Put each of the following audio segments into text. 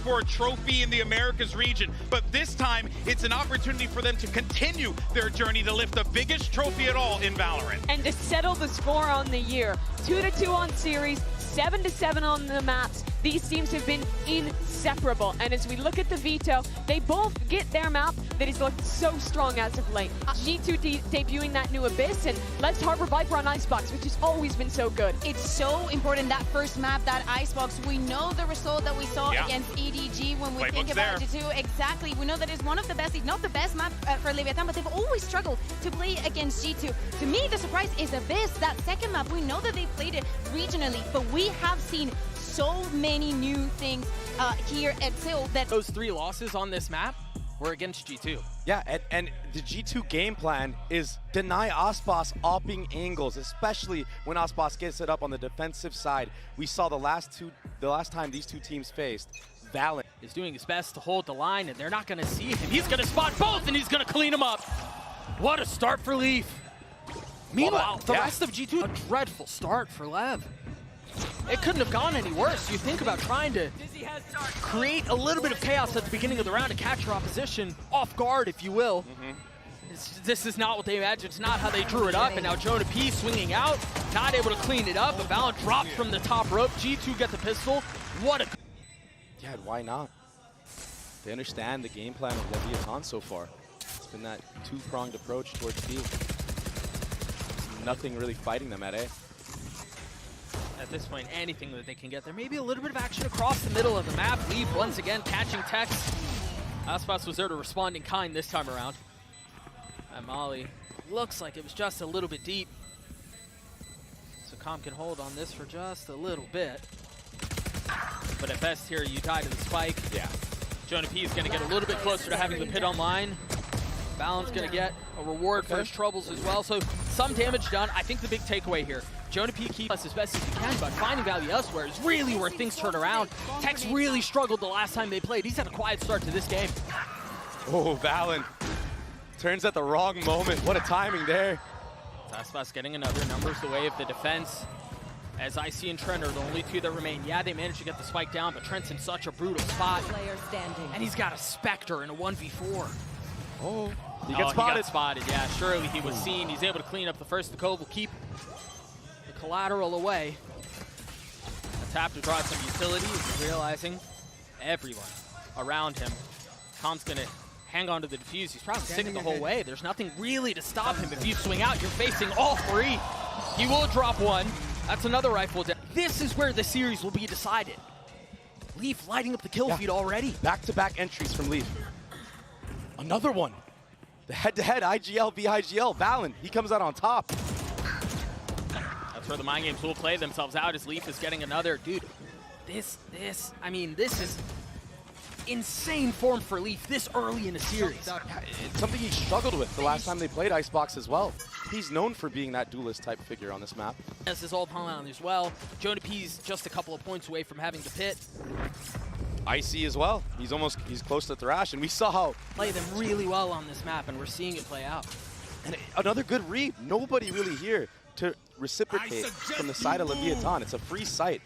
for a trophy in the Americas region, but this time it's an opportunity for them to continue their journey to lift the biggest trophy at all in Valorant. And to settle the score on the year. 2-2 on series, 7-7 on the maps. These teams have been inseparable. And as we look at the veto, they both get their map that has looked so strong as of late. G2 debuting that new Abyss and Let's Harbor Viper on Icebox, which has always been so good. It's so important, that first map, that Icebox. We know the result that we saw against EDG when we think about G2. Exactly. We know that it's one of the best, if not the best map for Leviathan, but they've always struggled to play against G2. To me, the surprise is Abyss, that second map. We know that they played it regionally, but we have seen so many new things here at Seoul that those 3 losses on this map were against G2. Yeah, and the G2 game plan is deny Ospas opping angles, especially when Ospas gets it up on the defensive side. We saw the last time these two teams faced, Valorant is doing his best to hold the line, and they're not going to see him. He's going to spot both, and he's going to clean them up. What a start for Leaf. Meanwhile, the rest of G2, a dreadful start for Lev. It couldn't have gone any worse. You think about trying to create a little bit of chaos at the beginning of the round to catch your opposition off guard, if you will. This is not what they imagined. It's not how they drew it up. And now Jonah P swinging out, not able to clean it up. A Valorant dropped from the top rope. G2 get the pistol. What a... Yeah, why not? They understand the game plan of Leviathan so far. It's been that two-pronged approach towards B. Nothing really fighting them at A. At this point, anything that they can get there. Maybe a little bit of action across the middle of the map. Leaf once again catching Tex. Aspas was there to respond in kind this time around. And Molly looks like it was just a little bit deep. So Com can hold on this for just a little bit. But at best here, you die to the spike. Yeah. Jonah P is going to get a little bit closer to having the pit online. Balon's going to get a reward for his troubles as well. So some damage done. I think the big takeaway here, Jonah P keeps us as best as he can, but finding value elsewhere is really where things turn around. Tex really struggled the last time they played. He's had a quiet start to this game. Oh, Valen turns at the wrong moment. What a timing there. Aspas getting another. Numbers the way of the defense. As IC and Trent are the only 2 that remain. Yeah, they managed to get the spike down, but Trent's in such a brutal spot. And he's got a Spectre in a 1v4. Oh, he gets spotted. He got spotted, yeah. Surely he was seen. He's able to clean up the first. The Cove will keep the collateral away. A tap to draw some utility. He's realizing everyone around him. Com's going to hang on to the defuse. He's probably sticking the whole way. There's nothing really to stop him. If you swing out, you're facing all 3. He will drop 1. That's another rifle down. This is where the series will be decided. Leaf lighting up the kill feed already. Back-to-back entries from Leaf. Another one. The head-to-head IGL v IGL. Valen, he comes out on top. That's where the mind games will play themselves out as Leaf is getting another. Dude, this is insane form for Leaf this early in the series. It's something he struggled with the last time they played Icebox as well. He's known for being that duelist type figure on this map. This is all on as well. Jonah P's just a couple of points away from having the pit. Icy as well. He's close to Thrash, and we saw how play them really well on this map, and we're seeing it play out. And another good read. Nobody really here to reciprocate from the side of Leviathan. It's a free site.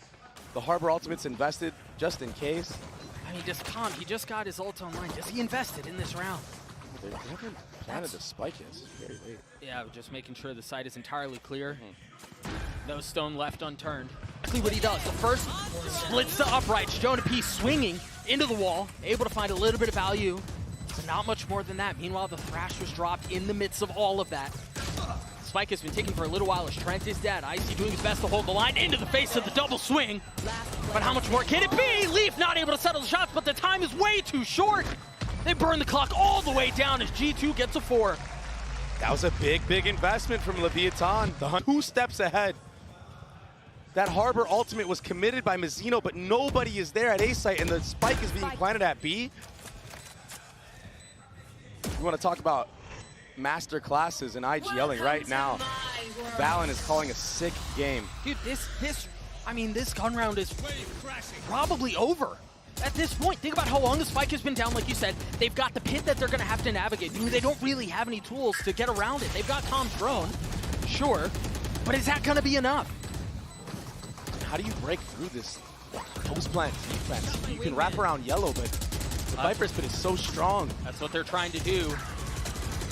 The Harbor Ultimate's invested just in case. I mean, just calm. He just got his ult online. Does he invested in this round? They haven't planted the spike yet. It's very late. Yeah, just making sure the site is entirely clear. No stone left unturned. Exactly what he does. The first splits the uprights. Jonah P swinging into the wall, able to find a little bit of value. But not much more than that. Meanwhile, the Thrash was dropped in the midst of all of that. Spike has been taken for a little while as Trent is dead. Icy doing his best to hold the line into the face of the double swing. But how much more can it be? Leaf not able to settle the shots, but the time is way too short. They burn the clock all the way down as G2 gets a 4. That was a big investment from Leviathan. The 2 steps ahead. That Harbor Ultimate was committed by Mazzino, but nobody is there at A site, and the spike is being planted at B. You want to talk about master classes in IGLing right now. Valen is calling a sick game. Dude, this gun round is probably over. At this point, think about how long the spike has been down. Like you said, they've got the pit that they're going to have to navigate. They don't really have any tools to get around it. They've got Tom's drone, sure, but is that going to be enough? How do you break through this post plant defense. You can wrap around yellow, but the Viper spin is so strong. That's what they're trying to do.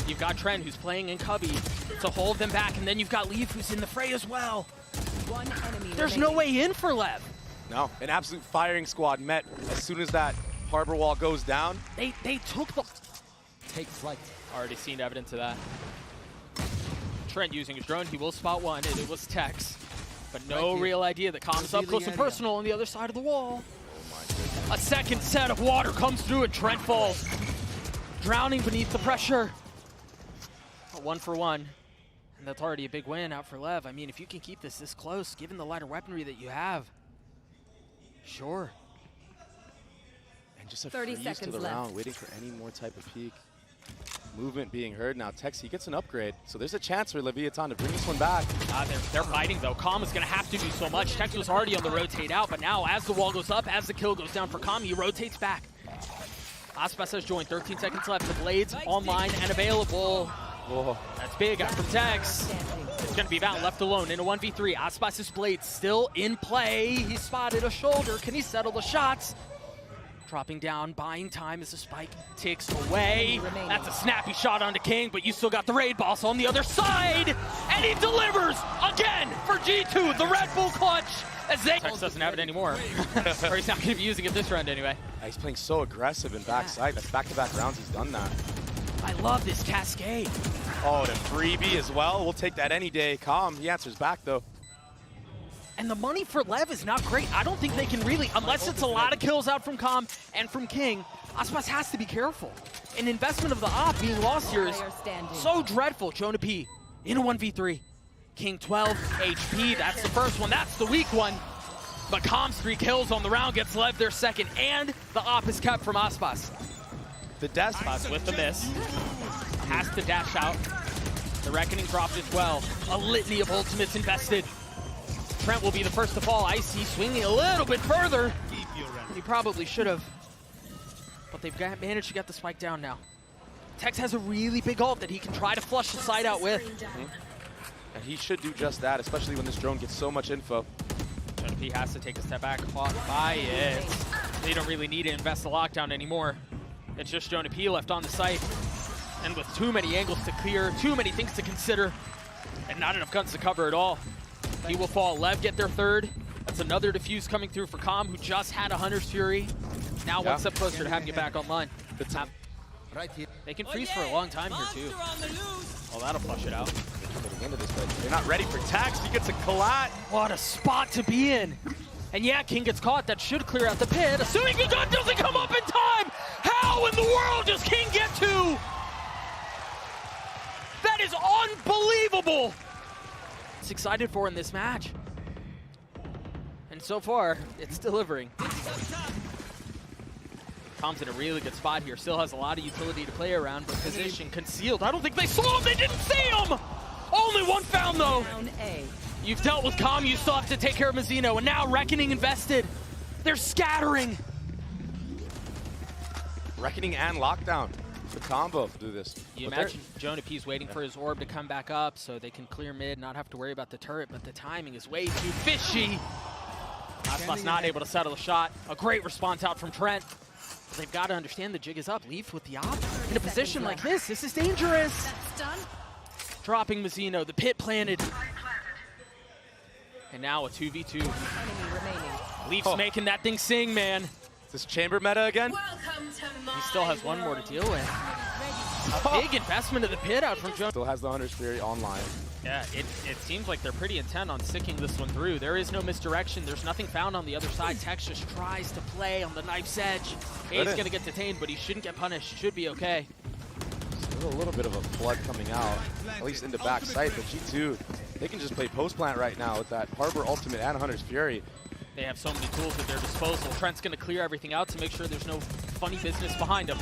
You've got Trent, who's playing in Cubby, to hold them back, and then you've got Leaf, who's in the fray as well. One enemy There's no way in for Lev. No, an absolute firing squad met as soon as that harbor wall goes down. They took the... Take flight. Already seen evidence of that. Trent using his drone, he will spot one, and it was Tex. But no real idea that Com's up close and personal on the other side of the wall. A second set of water comes through and Trent falls. Drowning beneath the pressure. A 1-for-1. And that's already a big win out for Lev. I mean, if you can keep this close, given the lighter weaponry that you have, sure. And just a 30 freeze to seconds the left. round, waiting for any more type of peak. Movement being heard now. Tex, he gets an upgrade, so there's a chance for Leviathan to bring this one back. They're fighting though. Com is going to have to do so much. Tex was already on the rotate out, but now as the wall goes up, as the kill goes down for Com, he rotates back. Aspas has joined, 13 seconds left. The Blades online and available. Whoa. That's big out from Tex. It's going to be Val left alone in a 1v3. Aspas's Blade still in play. He spotted a shoulder. Can he settle the shots? Dropping down, buying time as the spike ticks away. That's a snappy shot onto King, but you still got the raid boss on the other side. And he delivers again for G2, the Red Bull clutch. As Tex doesn't have it anymore. Or he's not going to be using it this round anyway. He's playing so aggressive in backside. That's back-to-back rounds he's done that. I love this cascade. Oh, the freebie as well. We'll take that any day. Com, he answers back though. And the money for Lev is not great. I don't think they can really, unless it's a lot of kills out from Com and from King, Aspas has to be careful. An investment of the op being lost here is so dreadful. Jonah P in a 1v3. King 12 HP, that's the first one, that's the weak one. But Com's 3 kills on the round gets Lev their second, and the op is kept from Aspas. The dash Aspas with the miss. Has to dash out. The Reckoning dropped as well. A litany of ultimates invested. Trent will be the first to fall. Icy swinging a little bit further. He probably should have. But they've managed to get the spike down now. Tex has a really big ult that he can try to flush the side out with. And he should do just that, especially when this drone gets so much info. Jonah P has to take a step back, caught by it. They don't really need to invest the lockdown anymore. It's just Jonah P left on the site. And with too many angles to clear, too many things to consider, and not enough guns to cover it all. He will fall. Lev get their third. That's another defuse coming through for Com, who just had a Hunter's Fury. Now one step closer to having it back online. They can freeze for a long time here too. Oh, that'll flush it out. They're not ready for Tex. He gets a collat. What a spot to be in. And yeah, King gets caught. That should clear out the pit. Assuming the gun doesn't come up in time. How in the world does King get to? That is unbelievable. It's excited for in this match. And so far, it's delivering. Com's in a really good spot here. Still has a lot of utility to play around, but position concealed. I don't think they saw him. They didn't see him. Only one found though. You've dealt with Com. You still have to take care of Mazzino. And now Reckoning invested. They're scattering. Reckoning and lockdown. The combo to do this. You imagine Jonah P's waiting for his orb to come back up so they can clear mid, not have to worry about the turret, but the timing is way too fishy. Aspas not able to settle a shot. A great response out from Trent. But they've got to understand the jig is up. Leaf with the op. In a position like this is dangerous. That's done. Dropping Mazzino, the pit planted. And now a 2v2. Enemy remaining. Leaf's making that thing sing, man. Is this chamber meta again? He still has one more to deal with. A big investment of the pit out from Jonah. Still has the Hunter's Fury online. Yeah, it seems like they're pretty intent on sticking this one through. There is no misdirection. There's nothing found on the other side. Tex just tries to play on the knife's edge. He's going to get detained, but he shouldn't get punished. Should be okay. Still a little bit of a flood coming out, at least into back sight, but G2, they can just play post plant right now with that Harbor Ultimate and Hunter's Fury. They have so many tools at their disposal. Trent's going to clear everything out to make sure there's no funny business behind him.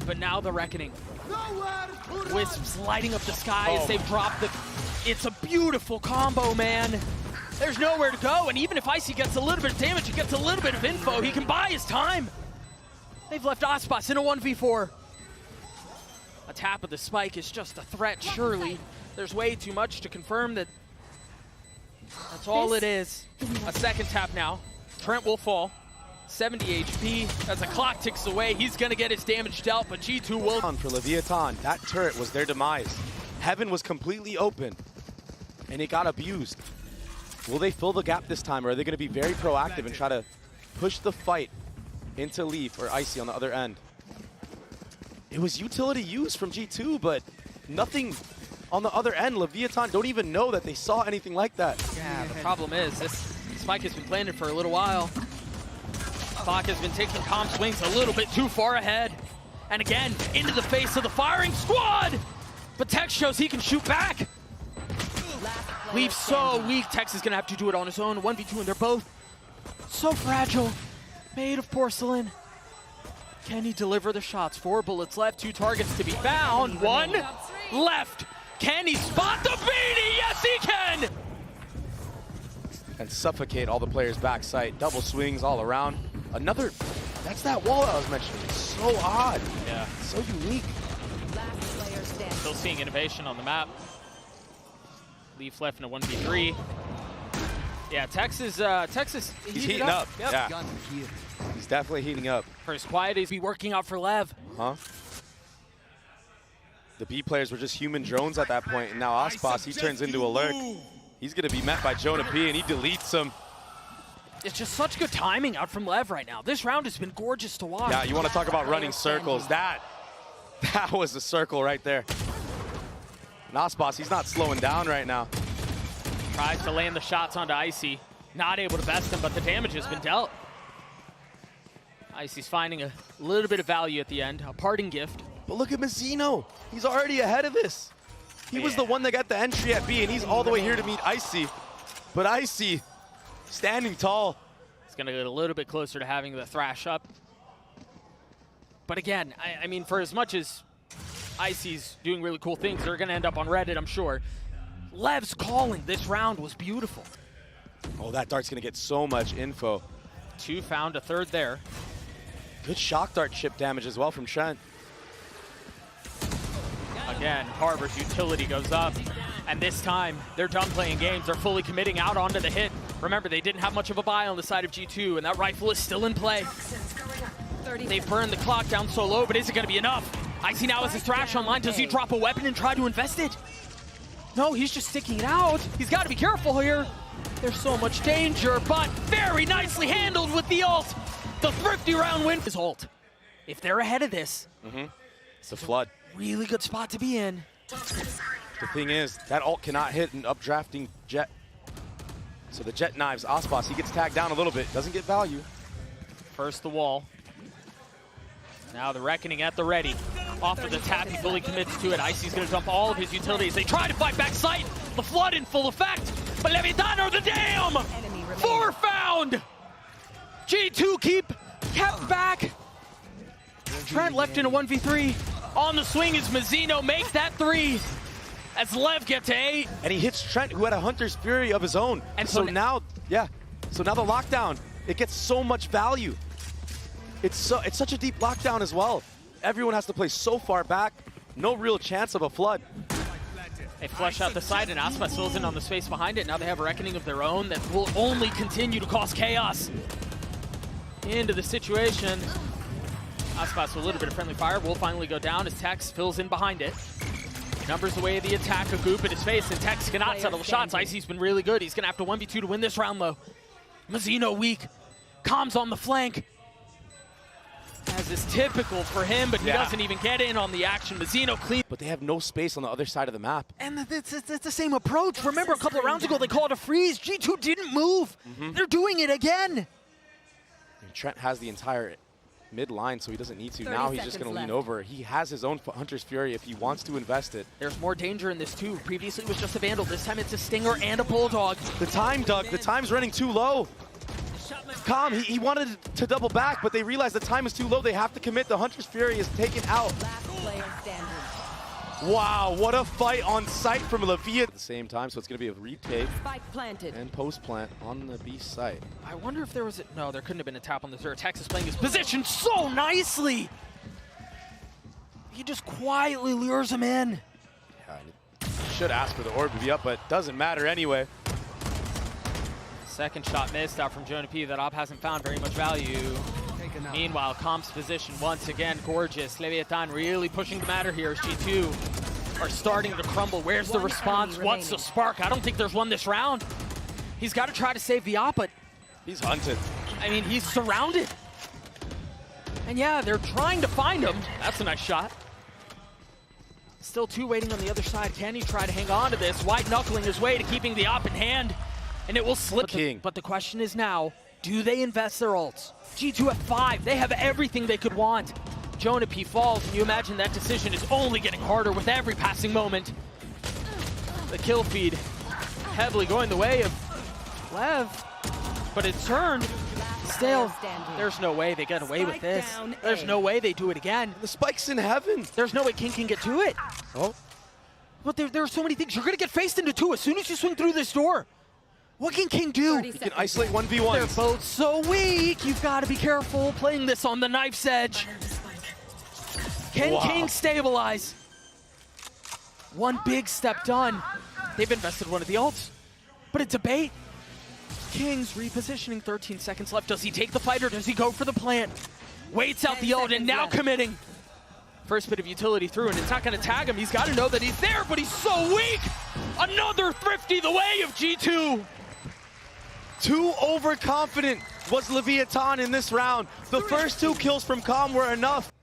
But now the Reckoning. Wisps lighting up the sky as they've dropped the... It's a beautiful combo, man. There's nowhere to go, and even if Icy gets a little bit of damage, he gets a little bit of info, he can buy his time. They've left Aspas in a 1v4. A tap of the spike is just a threat, surely. There's way too much to confirm that that's all it is. A second tap now. Trent will fall. 70 HP. As the clock ticks away, he's going to get his damage dealt, but G2 will. For Leviathan, that turret was their demise. Heaven was completely open, and it got abused. Will they fill the gap this time, or are they going to be very proactive and try to push the fight into Leaf or Icy on the other end? It was utility use from G2, but nothing on the other end. Leviathan don't even know that they saw anything like that. Yeah, the problem is this spike has been planted for a little while. Clock has been taking calm swings a little bit too far ahead. And again, into the face of the firing squad! But Tex shows he can shoot back. Leaf's so weak, Tex is gonna have to do it on his own. 1v2, and they're both so fragile. Made of porcelain. Can he deliver the shots? 4 bullets left, 2 targets to be found. 1 left. Can he spot the beanie? Yes, he can! And suffocate all the players' backside. Double swings all around. Another, that's that wall I was mentioning. It's so odd. Yeah. So unique. Still seeing innovation on the map. Leaf left in a 1v3. Yeah, Texas He's heating up. Yep. Yeah. He's definitely heating up. For as quiet as be working out for Lev. Huh? The B players were just human drones at that point, and now Aspas, he turns into a lurk. He's going to be met by Jonah P, and he deletes him. It's just such good timing out from Lev right now. This round has been gorgeous to watch. Yeah, you want to talk about running circles. That was a circle right there. And Aspas, he's not slowing down right now. Tries to land the shots onto Icy. Not able to best him, but the damage has been dealt. Icy's finding a little bit of value at the end, a parting gift. But look at Mazzino. He's already ahead of this. He was the one that got the entry at B, and he's all the way here to meet Icy. But Icy, standing tall. He's going to get a little bit closer to having the thrash up. But again, I mean, for as much as Icy's doing really cool things, they're going to end up on Reddit, I'm sure. Lev's calling this round was beautiful. Oh, that dart's going to get so much info. 2 found, a third there. Good shock dart chip damage as well from Trent. Again, Harbor's utility goes up. And this time, they're done playing games. They're fully committing out onto the hit. Remember, they didn't have much of a buy on the side of G2, and that rifle is still in play. They've burned the clock down so low, but is it going to be enough? Icy now has his thrash online. Does he drop a weapon and try to invest it? No, he's just sticking it out. He's got to be careful here. There's so much danger, but very nicely handled with the ult. The thrifty round win is ult. If they're ahead of this, It's a flood. really good spot to be in. The thing is, that ult cannot hit an updrafting Jet. So the Jet knives Aspas. He gets tagged down a little bit. Doesn't get value. First the wall. Now the Reckoning at the ready. Off of the tap, he fully commits to it. Icy's going to dump all of his utilities. They try to fight back sight. The flood in full effect. But Leviathan or the dam! 4 found! G2 kept back. Trent left in a 1v3. On the swing is Mazzino, makes that 3. As Lev gets to 8. And he hits Trent, who had a Hunter's Fury of his own. And so now, so now the lockdown, it gets so much value. It's such a deep lockdown as well. Everyone has to play so far back. No real chance of a flood. They flush out the side, and Aspas fills in on the space behind it. Now they have a Reckoning of their own that will only continue to cause chaos into the situation. Aspas with a little bit of friendly fire will finally go down as Tex fills in behind it. Numbers away the attack, a goop in his face, and Tex cannot settle the shots. Icy's been really good. He's going to have to 1v2 to win this round, though. Mazzino weak. Comms on the flank. As is typical for him, but he doesn't even get in on the action. Mazzino clean. But they have no space on the other side of the map. And it's the same approach. Remember a couple of rounds ago, they called a freeze. G2 didn't move. They're doing it again. And Trent has the entire mid-line, so he doesn't need to. Now he's just going to lean over. He has his own Hunter's Fury if he wants to invest it. There's more danger in this, too. Previously, it was just a Vandal. This time, it's a Stinger and a Bulldog. The time, Doug. The time's running too low. Calm, he wanted to double back, but they realized the time is too low. They have to commit. The Hunter's Fury is taken out. Wow, what a fight on site from Leviathan. At the same time, so it's going to be a retake and post-plant on the B site. I wonder if there was no, there couldn't have been a tap on the Zerg. Tex is playing his position so nicely. He just quietly lures him in. Yeah, should ask for the orb to be up, but doesn't matter anyway. Second shot missed out from Jonah P. That op hasn't found very much value. Meanwhile, Comp's position once again gorgeous. Leviathan really pushing the matter here as G2 are starting to crumble. Where's the response? What's the spark? I don't think there's one this round. He's got to try to save the op, but he's hunted. I mean, he's surrounded. And yeah, they're trying to find him. That's a nice shot. Still two waiting on the other side. Can he try to hang on to this? White knuckling his way to keeping the op in hand, and it will slip. But the question is now, do they invest their ults? G2 at 5, they have everything they could want. Jonah P falls, and you imagine that decision is only getting harder with every passing moment. The kill feed heavily going the way of Lev, but it's turned. Still, there's no way they get away with this. There's no way they do it again. The spike's in heaven. There's no way King can get to it. Oh. But there are so many things. You're going to get faced into two as soon as you swing through this door. What can King do? He can isolate 1v1. They're both so weak. You've got to be careful playing this on the knife's edge. Can King stabilize? One big step done. They've invested one of the ults, but it's a bait. King's repositioning, 13 seconds left. Does he take the fight or does he go for the plant? Waits out the ult and now committing. First bit of utility through, and it's not going to tag him. He's got to know that he's there, but he's so weak. Another thrifty the way of G2. Too overconfident was Leviathan in this round. The first two kills from Com were enough.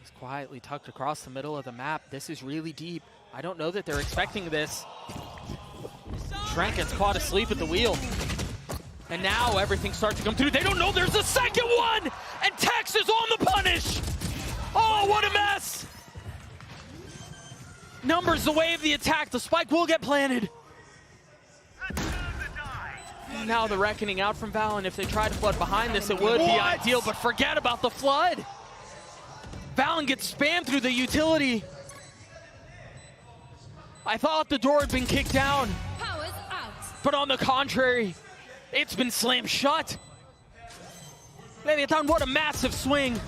He's quietly tucked across the middle of the map. This is really deep. I don't know that they're expecting this. Trent gets caught asleep at the wheel. And now everything starts to come through. They don't know there's a second one! And Tex is on the punish! Oh, what a mess! Numbers the way of the attack. The spike will get planted. Now the reckoning out from Val, and if they try to flood behind this, it would be ideal, but forget about the flood. Valen gets spammed through the utility. I thought the door had been kicked down, but on the contrary, it's been slammed shut. Leviathan, what a massive swing.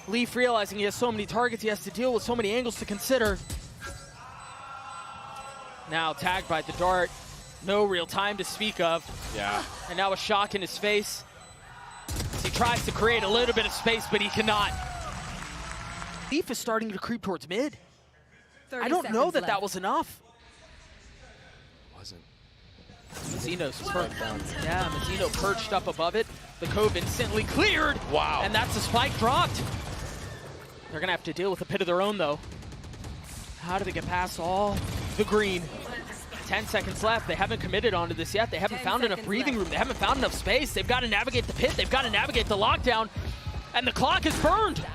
Leaf realizing he has so many targets he has to deal with, so many angles to consider. Now tagged by the dart. No real time to speak of. Yeah. And now a shock in his face. He tries to create a little bit of space, but he cannot. Leaf is starting to creep towards mid. I don't know that that was enough. Wasn't. Mazzino's perched. Yeah, Mazzino perched up above it. The cove instantly cleared. Wow. And that's a spike dropped. They're gonna have to deal with a pit of their own though. How do they get past all the green? 10 seconds left. They haven't committed onto this yet. They haven't found enough breathing room. They haven't found enough space. They've got to navigate the pit. They've got to navigate the lockdown. And the clock is burned.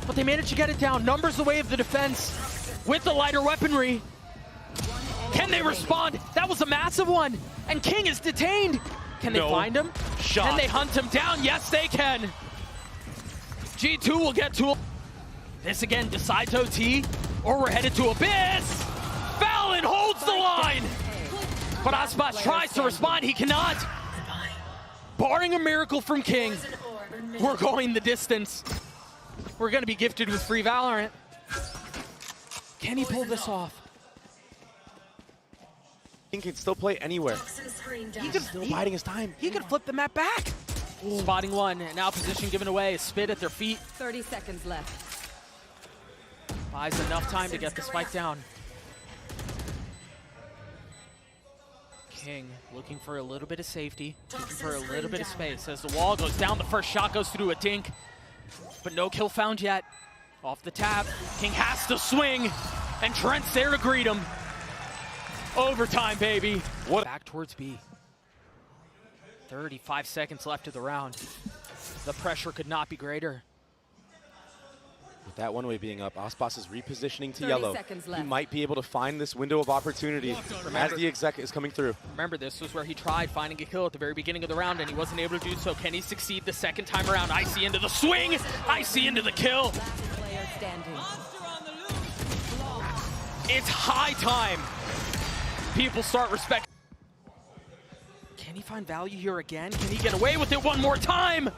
But they managed to get it down. Numbers the way of the defense with the lighter weaponry. Can they respond? That was a massive one. And King is detained. Can they find him? Can they hunt him down? Yes, they can. G2 will get to this again. Decides OT, or we're headed to Abyss. Valen holds the line, but Aspas tries to respond. He cannot. Barring a miracle from King, we're going the distance. We're going to be gifted with free Valorant. Can he pull this off? King can still play anywhere. He's still biding his time. He could flip the map back. Ooh. Spotting one, and now position given away. A spit at their feet. 30 seconds left. Buys enough time to get the spike down. King looking for a little bit of safety, looking for a little bit of space. As the wall goes down, the first shot goes through a dink, but no kill found yet. Off the tap, King has to swing, and Trent's there to greet him. Overtime, baby. What? Back towards B. 35 seconds left of the round. The pressure could not be greater. With that one-way being up, Aspas is repositioning to yellow. He might be able to find this window of opportunity as the exec is coming through. Remember, this was where he tried finding a kill at the very beginning of the round, and he wasn't able to do so. Can he succeed the second time around? Icy into the swing, Icy into the kill. It's high time. People start respecting. Can he find value here again? Can he get away with it one more time?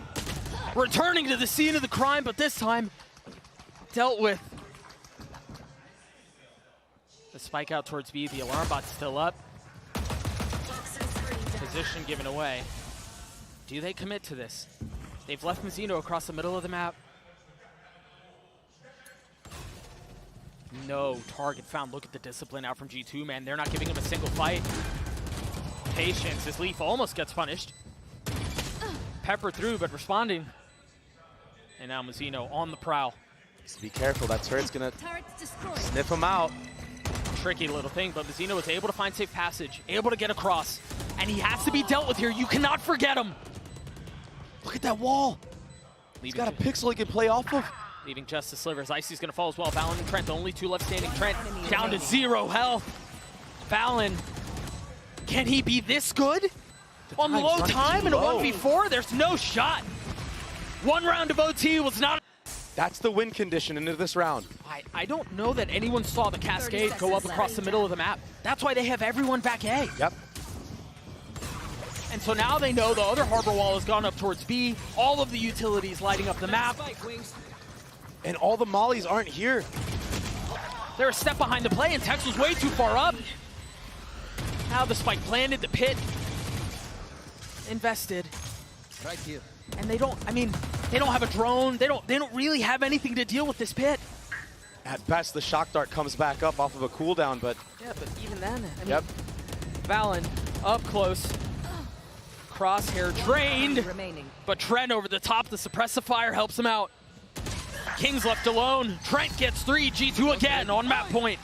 Returning to the scene of the crime, but this time dealt with. The spike out towards B, the alarm bot's still up. position given away. Do they commit to this? They've left Mizzino across the middle of the map. No target found. Look at the discipline out from G2, man. They're not giving him a single fight. Patience as Leaf almost gets punished. Pepper through, but responding. And now Mizzino on the prowl. Just be careful, that turret's gonna sniff him out. Tricky little thing, but Mizzino was able to find safe passage, able to get across, and he has to be dealt with here. You cannot forget him. Look at that wall. He's got a pixel he can play off of. Leaving just the slivers. Icy's gonna fall as well. Valen and Trent, the only two left standing. Trent down to 0 health. Valen, can he be this good? On low time in a 1v4? There's no shot. One round of OT was not. That's the win condition into this round. I don't know that anyone saw the cascade go up across the middle of the map. That's why they have everyone back A. Yep. And so now they know the other harbor wall has gone up towards B. All of the utilities lighting up the map. And all the mollies aren't here. They're a step behind the play, and Tex was way too far up. Now the spike planted, the pit invested. Right here. And they don't have a drone. They don't really have anything to deal with this pit. At best, the shock dart comes back up off of a cooldown, but Yeah, but even then, I mean, yep. Valen up close. Crosshair drained, but Trent over the top, the suppressive fire helps him out. King's left alone. Trent gets 3, G2 again on map point.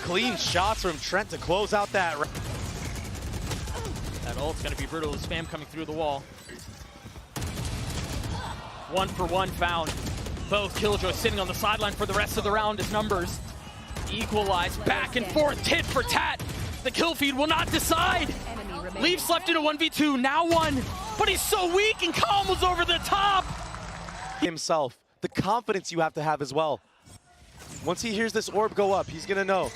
Clean shots from Trent to close out that. That ult's gonna be brutal. The spam coming through the wall. 1 for 1 found. Both Killjoy sitting on the sideline for the rest of the round as numbers equalize. Back and forth, tit for tat. The kill feed will not decide. Leafs left in a 1v2, now 1. But he's so weak, and Calm was over the top. Himself, the confidence you have to have as well. Once he hears this orb go up, he's gonna know.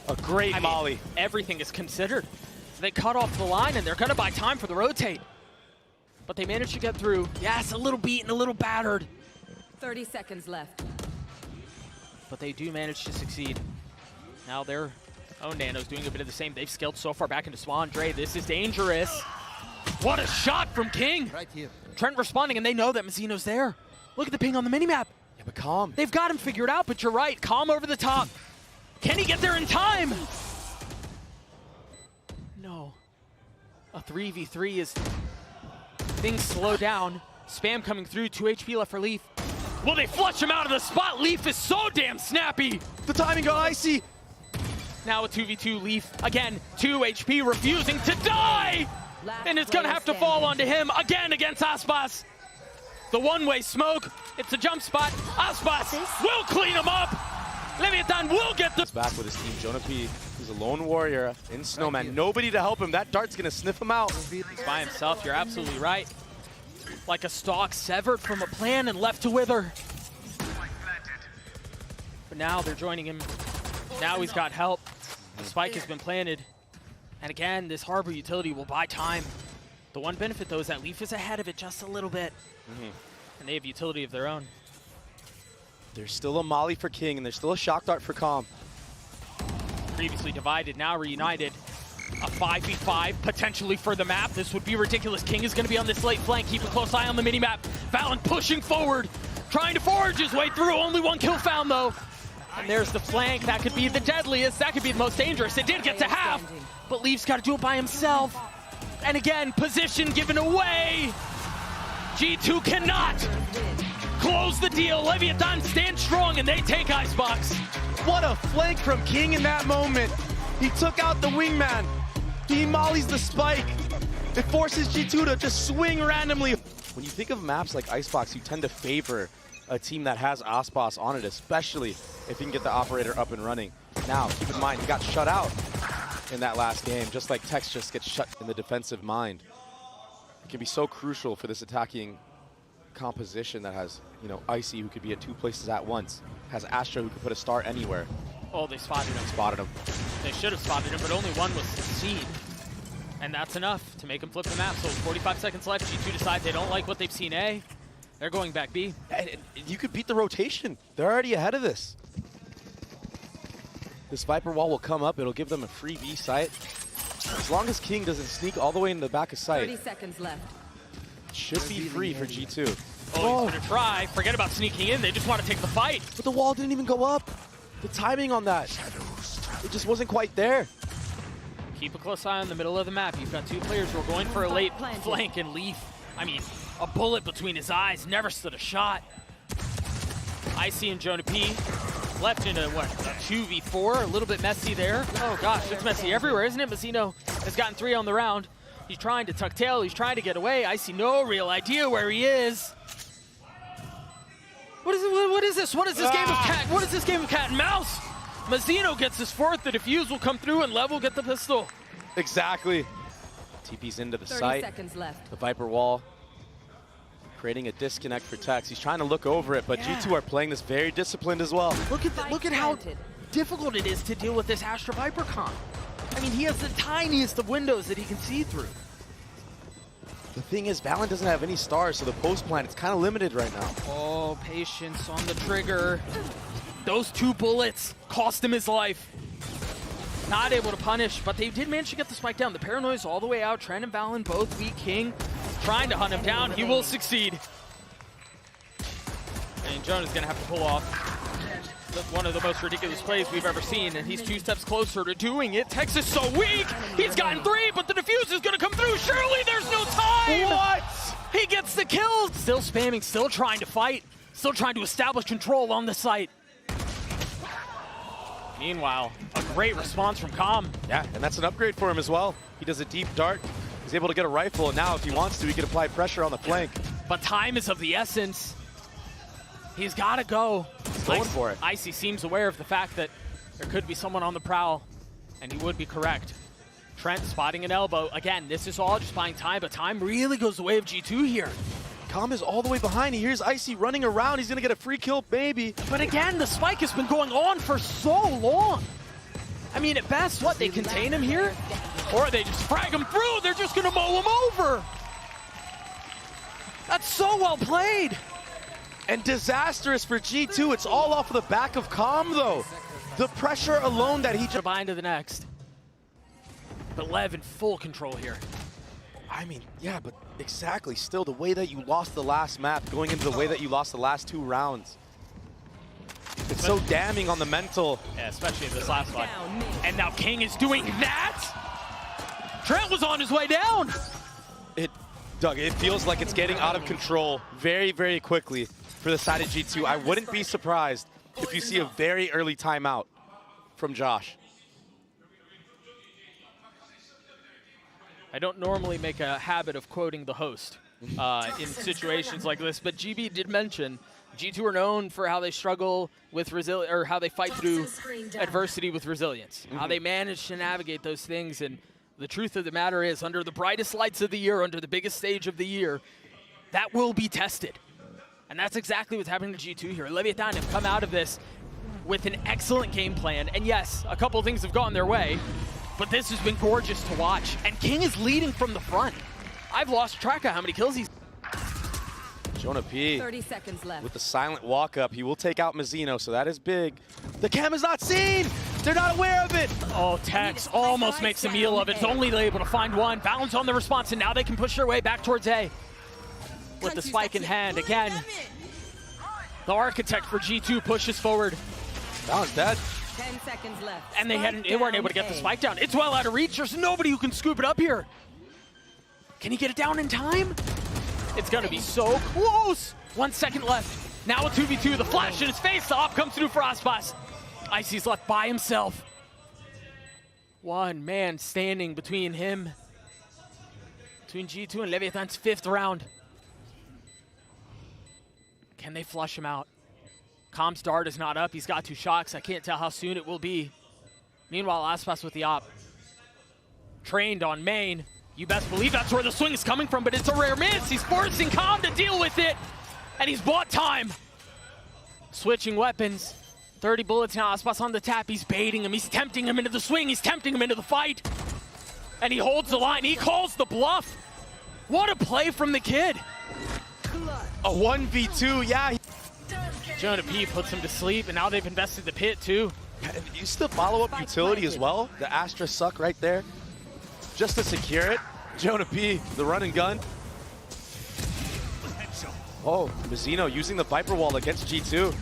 A great molly. Everything is considered. They cut off the line, and they're gonna buy time for the rotate. But they managed to get through. Yes, a little beaten, a little battered. 30 seconds left. But they do manage to succeed. Now their own Nano's doing a bit of the same. They've scaled so far back into Swan. Dre, this is dangerous. What a shot from King. Right here. Trent responding, and they know that Mizzino's there. Look at the ping on the minimap. Yeah, but Calm. They've got him figured out, but you're right. Calm over the top. Can he get there in time? No. A 3v3 is... Things slow down. Spam coming through, 2 HP left for Leaf. Will they flush him out of the spot? Leaf is so damn snappy. The timing got icy. Now a 2v2, Leaf again, 2 HP, refusing to die! And it's gonna have to fall onto him again against Aspas. The one-way smoke, it's a jump spot. Aspas will clean him up. Leviathan will get the... Back with his team, Jonah P. He's a lone warrior in Snowman. Nobody to help him. That dart's gonna sniff him out. He's by himself, you're absolutely right. Like a stalk severed from a plan and left to wither. But now they're joining him. Now he's got help. The spike has been planted. And again, this harbor utility will buy time. The one benefit, though, is that Leaf is ahead of it just a little bit. And they have utility of their own. There's still a molly for King, and there's still a shock dart for Calm. Previously divided, now reunited. A 5v5, potentially for the map. This would be ridiculous. King is going to be on this late flank. Keep a close eye on the minimap. Valen pushing forward, trying to forge his way through. Only 1 kill found, though. And there's the flank. That could be the deadliest. That could be the most dangerous. It did get to half, but Leaf's got to do it by himself. And again, position given away. G2 cannot close the deal. Leviathan stands strong, and they take Icebox. What a flank from King in that moment. He took out the wingman. He mollies the spike. It forces G2 to just swing randomly. When you think of maps like Icebox, you tend to favor a team that has Aspas on it, especially if you can get the operator up and running. Now, keep in mind, he got shut out in that last game, just like Tex just gets shut in the defensive mind. It can be so crucial for this attacking composition that has, you know, Icy, who could be at 2 places at once, has Astro, who could put a star anywhere. Oh, they spotted him. Spotted him. They should have spotted him, but only 1 was succeed. And that's enough to make him flip the map. So 45 seconds left. G2 decide they don't like what they've seen A. They're going back B. And you could beat the rotation. They're already ahead of this. This Viper wall will come up. It'll give them a free B site. As long as King doesn't sneak all the way in the back of 30 sight, seconds left. should be free for G2. Oh, he's gonna try. Forget about sneaking in. They just want to take the fight. But the wall didn't even go up. The timing on that, it just wasn't quite there. Keep a close eye on the middle of the map. You've got two players who are going for a late flank, and Leaf, I mean, a bullet between his eyes, never stood a shot. Icy and Jonah P left into, what, a 2v4? A little bit messy there. Oh gosh, it's messy everywhere, isn't it? Mazzino has gotten 3 on the round. He's trying to tuck tail, he's trying to get away. Icy, no real idea where he is. What is this? What is this game of cat? What is this game of cat and mouse? Mazzino gets his 4th, the defuse will come through, and Lev will get the pistol. Exactly. TP's into the 30 site. seconds left. The Viper wall, creating a disconnect for Tex. He's trying to look over it, but G2 are playing this very disciplined as well. Look at how difficult it is to deal with this Astra Viper comp. I mean, he has the tiniest of windows that he can see through. The thing is, Valen doesn't have any stars, so the post plan, it's kind of limited right now. Oh, patience on the trigger. Those 2 bullets cost him his life. Not able to punish, but they did manage to get the spike down. The paranoia's all the way out. Trent and Valen both weak. King trying to hunt him down. He will succeed. And Jonah's gonna have to pull off one of the most ridiculous plays we've ever seen, and he's 2 steps closer to doing it. Tex is so weak. He's gotten 3, but the defuse is gonna come through. Surely there's no time. What? He gets the kill. Still spamming, still trying to fight, still trying to establish control on the site. Meanwhile, a great response from Com. Yeah, and that's an upgrade for him as well. He does a deep dart. He's able to get a rifle, and now if he wants to, he can apply pressure on the flank. But time is of the essence. He's got to go. He's going for it. Icy seems aware of the fact that there could be someone on the prowl, and he would be correct. Trent spotting an elbow. Again, this is all just buying time, but time really goes the way of G2 here. Com is all the way behind. He hears Icy running around. He's going to get a free kill, maybe. But again, the spike has been going on for so long. I mean, at best, what, they contain him here? Or they just frag him through. They're just going to mow him over. That's so well played. And disastrous for G2. It's all off of the back of Com, though. The pressure alone that he just... Buy into the next. But Lev in full control here. I mean, yeah, but exactly. Still, the way that you lost the last map, going into the way that you lost the last 2 rounds. It's so damning on the mental. Yeah, especially in this last one. And now King is doing that? Trent was on his way down. Doug, it feels like it's getting out of control very, very quickly for the side of G2. I wouldn't be surprised if you see a very early timeout from Josh. I don't normally make a habit of quoting the host in situations like this, but GB did mention G2 are known for how they struggle with resilience, or how they fight through adversity with resilience, how they manage to navigate those things. And the truth of the matter is, under the brightest lights of the year, under the biggest stage of the year, that will be tested. And that's exactly what's happening to G2 here. Leviathan have come out of this with an excellent game plan. And yes, a couple things have gone their way, but this has been gorgeous to watch. And King is leading from the front. I've lost track of how many kills he's... Jonah P. 30 seconds left. With the silent walk-up, he will take out Mazzino, so that is big. The cam is not seen! They're not aware of it! Oh, Tex almost makes a meal of it. It's only able to find one. Balance on the response, and now they can push their way back towards A. With the spike in hand, again. The architect for G2 pushes forward. Balance dead. 10 seconds left. And they weren't able to get the spike down. It's well out of reach. There's nobody who can scoop it up here. Can he get it down in time? It's gonna be so close. 1 second left. Now a 2v2, the flash in his face. The op comes through for Aspas. Icy's left by himself. One man standing between him, between G2 and Leviathan's 5th round. Can they flush him out? Com's dart is not up. He's got 2 shocks. I can't tell how soon it will be. Meanwhile, Aspas with the op. Trained on main. You best believe that's where the swing is coming from, but it's a rare miss. He's forcing Com to deal with it, and he's bought time. Switching weapons. 30 bullets now. Aspas on the tap. He's baiting him. He's tempting him into the swing. He's tempting him into the fight. And he holds the line. He calls the bluff. What a play from the kid. A 1v2, yeah. Jonah P puts him to sleep, and now they've invested the pit too. You still follow up utility as well. The Astra suck right there. just to secure it. Jonah P, the run and gun. Oh, Mazzino using the Viper wall against G2.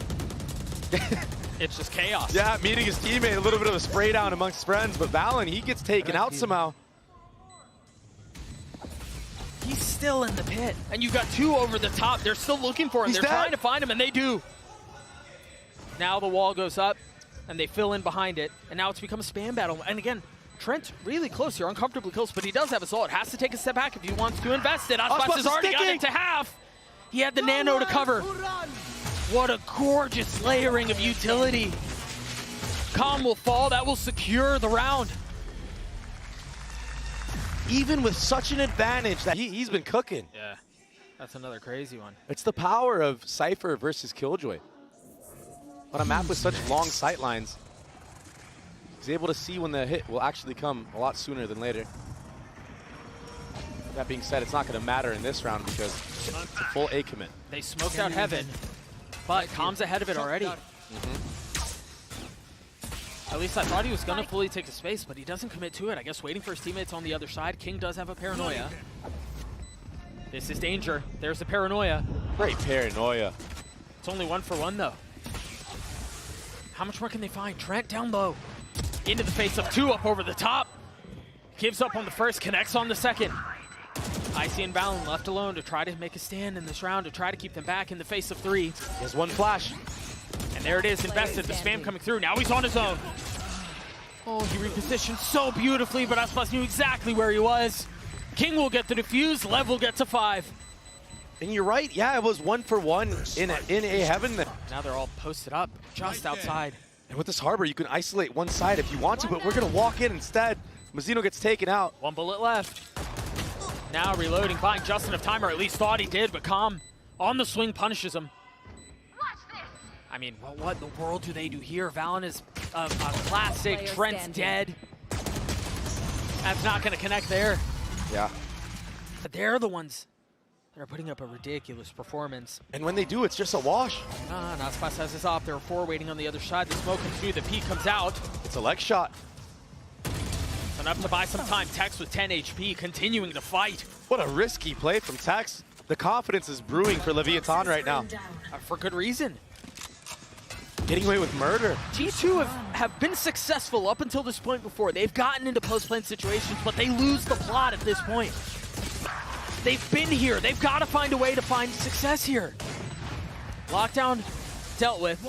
It's just chaos. Yeah, meeting his teammate, a little bit of a spray down amongst friends, but Valen, he gets taken out somehow. He's still in the pit. And you got two over the top. They're still looking for him. They're trying to find him, and they do. Now the wall goes up, and they fill in behind it, and now it's become a spam battle. And again, Trent really close here, uncomfortably close, but he does have Assault. Has to take a step back if he wants to invest it. Aspas has already got it to half. He had the nano to cover. What a gorgeous layering of utility. Calm will fall. That will secure the round. Even with such an advantage that he's been cooking. Yeah, that's another crazy one. It's the power of Cypher versus Killjoy. On a map with such long sight lines, he's able to see when the hit will actually come a lot sooner than later. That being said, it's not going to matter in this round because it's a full A commit. They smoked out Heaven, but Calm's ahead of it already. At least I thought he was going to fully take the space, but he doesn't commit to it. I guess waiting for his teammates on the other side. King does have a paranoia. This is danger. There's the paranoia. Great paranoia. It's only 1 for 1 though. How much more can they find? Trent down low. Into the face of two up over the top. Gives up on the first, connects on the second. Icy and Valen left alone to try to make a stand in this round, to try to keep them back in the face of three. He has one flash. And there it is, invested, the spam coming through. Now he's on his own. Oh, he repositioned so beautifully, but Aspas knew exactly where he was. King will get the defuse, Lev will get to 5. And you're right, yeah, it was 1 for 1 in A Heaven. Now they're all posted up just outside. And with this Harbor, you can isolate one side if you want to, but we're going to walk in instead. Mazzino gets taken out. 1 bullet left. Now reloading, buying just enough time, or at least thought he did, but Calm on the swing punishes him. I mean, what in the world do they do here? Valen is a classic. Trent's dead. That's not going to connect there. Yeah. But they're the ones that are putting up a ridiculous performance. And when they do, it's just a wash. Aspas has his op. There are 4 waiting on the other side. The smoke comes through. The peek comes out. It's a leg shot. Enough to buy some time. Tex with 10 HP, continuing to fight. What a risky play from Tex. The confidence is brewing for Leviathan right now. For good reason. Getting away with murder. G2 have been successful up until this point before. They've gotten into post-plan situations, but they lose the plot at this point. They've been here. They've got to find a way to find success here. Lockdown dealt with.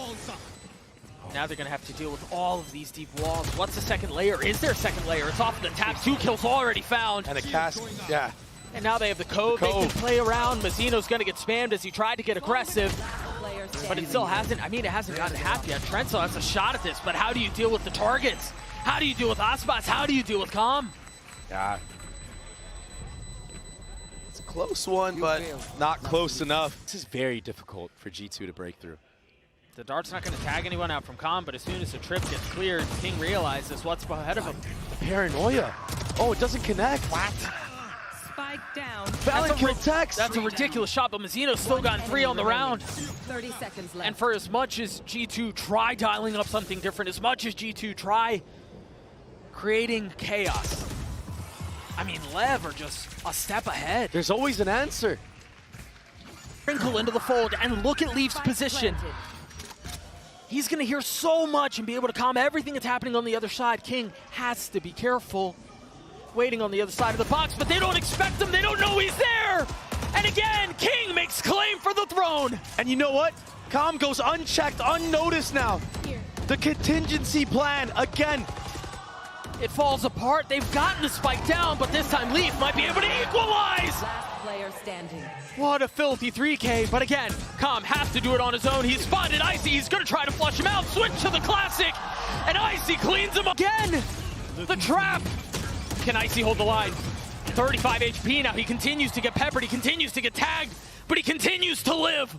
Now they're going to have to deal with all of these deep walls. What's the second layer? Is there a second layer? It's off the tap. 2 kills already found. And a cast, yeah. And now they have the cove. They can play around. Mazzino's going to get spammed as he tried to get aggressive. But it still hasn't, I mean, it hasn't gotten half yet. Trent still has a shot at this, but how do you deal with the targets? How do you deal with Aspas? How do you deal with Calm? Yeah. It's a close one, but not close enough. This is very difficult for G2 to break through. The dart's not going to tag anyone out from Calm, but as soon as the trip gets cleared, King realizes what's ahead of him. The paranoia. Oh, it doesn't connect. What? Spike down. Valen killed Tex. That's a ridiculous shot, but Mazzino's still gotten 3 on the round. 30 seconds left. And for as much as G2 try dialing up something different, as much as G2 try creating chaos, I mean, Lev are just a step ahead. There's always an answer. Sprinkle into the fold, and look at Leaf's position. He's going to hear so much and be able to calm everything that's happening on the other side. King has to be careful. Waiting on the other side of the box, but they don't expect him. They don't know he's there. And again, King makes claim for the throne. And you know what? Calm goes unchecked, unnoticed now. The contingency plan again. It falls apart. They've gotten the spike down, but this time Leaf might be able to equalize. Last player standing. What a filthy 3K, but again, Calm has to do it on his own. He's spotted Icy. He's going to try to flush him out. Switch to the classic, and Icy cleans him again. The trap. Can Icy hold the line? 35 HP now. He continues to get peppered. He continues to get tagged, but he continues to live.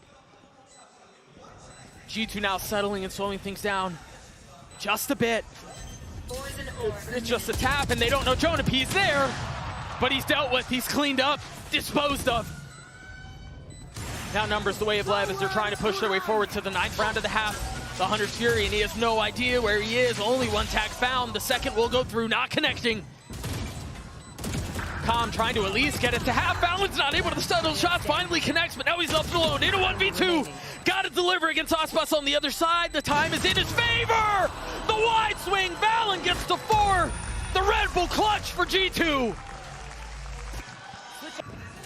G2 now settling and slowing things down just a bit. It's just a tap, and they don't know Jonah P's there, but he's dealt with. He's cleaned up, disposed of. Now numbers the way of Lev as they're trying to push their way forward to the 9th round of the half. The Hunter's Fury, and he has no idea where he is. Only one tag found. The second will go through, not connecting. Calm trying to at least get it to half. Balance not able to stun those shots. Finally connects, but now he's left alone in a 1v2. Got to deliver against Aspas on the other side. The time is in his favor. The wide swing. Valen gets to 4. The Red Bull clutch for G2.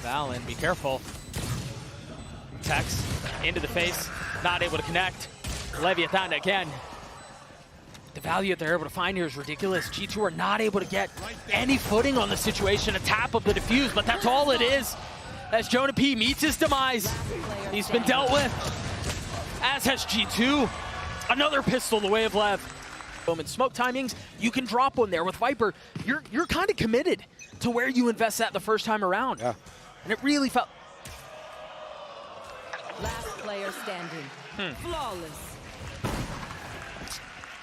Valen, be careful. Tex into the face. Not able to connect. Leviathan again. The value that they're able to find here is ridiculous. G2 are not able to get any footing on the situation. A tap of the defuse, but that's all it is. As Jonah P meets his demise, he's been dealt with. As has G2. Another pistol the way of Lev. Moment smoke timings, you can drop one there with Viper. You're kind of committed to where you invest that the first time around. Yeah. And it really felt. Last player standing. Flawless.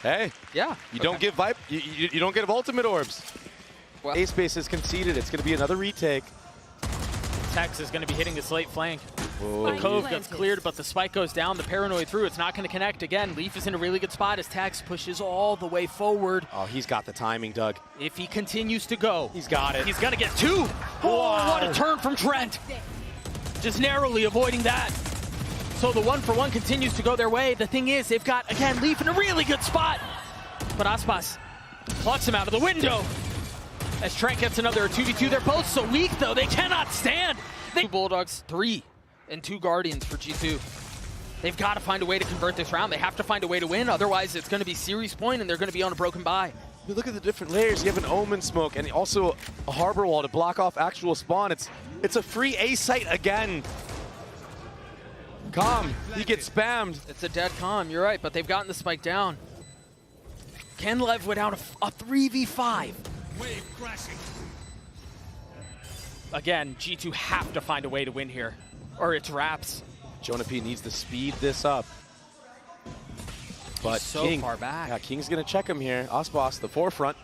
Hey, Yeah. you don't give you don't get ultimate orbs. Well, Ace base is conceded. It's going to be another retake. Tex is going to be hitting this late flank. Whoa. The Cove gets cleared, but the spike goes down. The Paranoid through. It's not going to connect again. Leaf is in a really good spot as Tex pushes all the way forward. Oh, he's got the timing, Doug. If he continues to go, He's got it. he's going to get 2. Oh, what a turn from Trent. Just narrowly avoiding that. So the 1-for-1 continues to go their way. The thing is, they've got, again, Leaf in a really good spot. But Aspas plucks him out of the window. As Trent gets another 2v2. They're both so weak, though. They cannot stand. 2 Bulldogs, 3, and 2 Guardians for G2. They've got to find a way to convert this round. They have to find a way to win. Otherwise, it's going to be series point, and they're going to be on a broken bye. You look at the different layers. You have an Omen smoke and also a Harbor Wall to block off actual spawn. It's a free A site again. Calm, he gets spammed. It's a dead calm, you're right, but they've gotten the spike down. Can Lev without a 3v5? Wave crashing. Again, G2 have to find a way to win here, or it's wraps. Jonah P needs to speed this up. But so King, far back. Yeah, King's gonna check him here. Aspas, the forefront.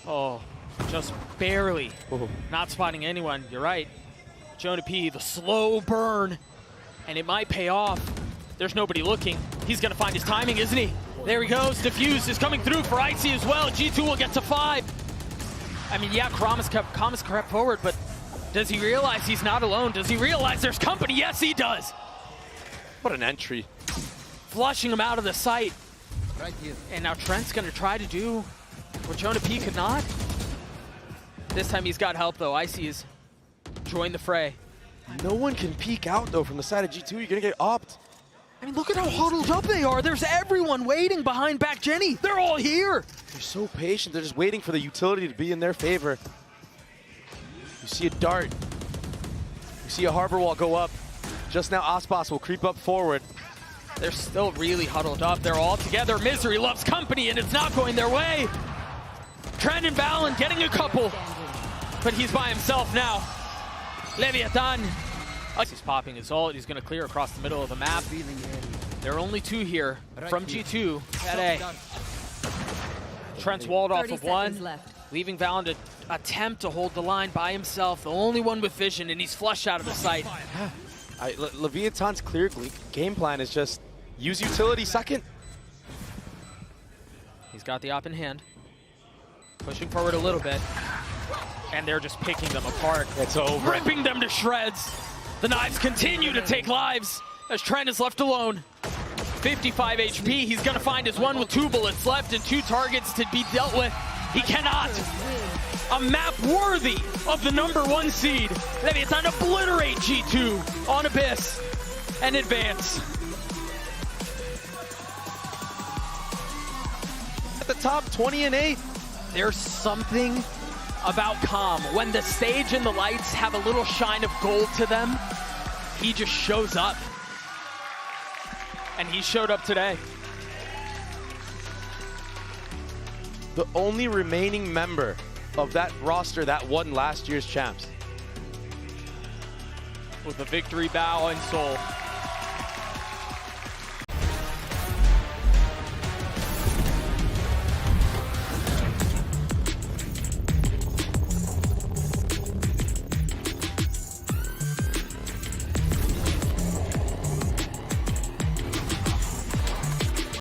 Oh, just barely Whoa. not spotting anyone. You're right. Jonah P, the slow burn, and it might pay off. There's nobody looking. He's gonna find his timing, isn't he? There he goes. Diffuse is coming through for Icy as well. G2 will get to 5. I mean, yeah, Kramis crept forward, but does he realize he's not alone? Does he realize there's company? Yes, he does. What an entry. Flushing him out of the sight. Right here. And now Trent's gonna try to do what Jonah P could not. This time he's got help though. Icy has joined the fray. No one can peek out though from the side of G2. You're gonna get opt. I mean, look at how huddled up they are. There's everyone waiting behind back Jenny. They're all here. They're so patient. They're just waiting for the utility to be in their favor. You see a dart. You see a Harbor Wall go up. Just now Aspas will creep up forward. They're still really huddled up. They're all together. Misery loves company, and it's not going their way. Trent and Valen getting a couple, but he's by himself now. Leviathan. He's popping his ult. He's going to clear across the middle of the map. There are only 2 here from G2 at A. Trent's walled off of 1, leaving Valen to attempt to hold the line by himself. The only one with vision, and he's flushed out of the sight. Leviathan's clear game plan is just use utility second. He's got the op in hand. Pushing forward a little bit. And they're just picking them apart. It's over. Ripping them to shreds. The knives continue to take lives as Trent is left alone. 55 HP. He's going to find his one with 2 bullets left and 2 targets to be dealt with. He cannot. A map worthy of the #1 seed. Leviathan obliterate G2 on Abyss and advance. At the top, 20 and 8. There's something about Calm. When the stage and the lights have a little shine of gold to them, he just shows up. And he showed up today. The only remaining member of that roster that won last year's champs. With a victory bow and soul.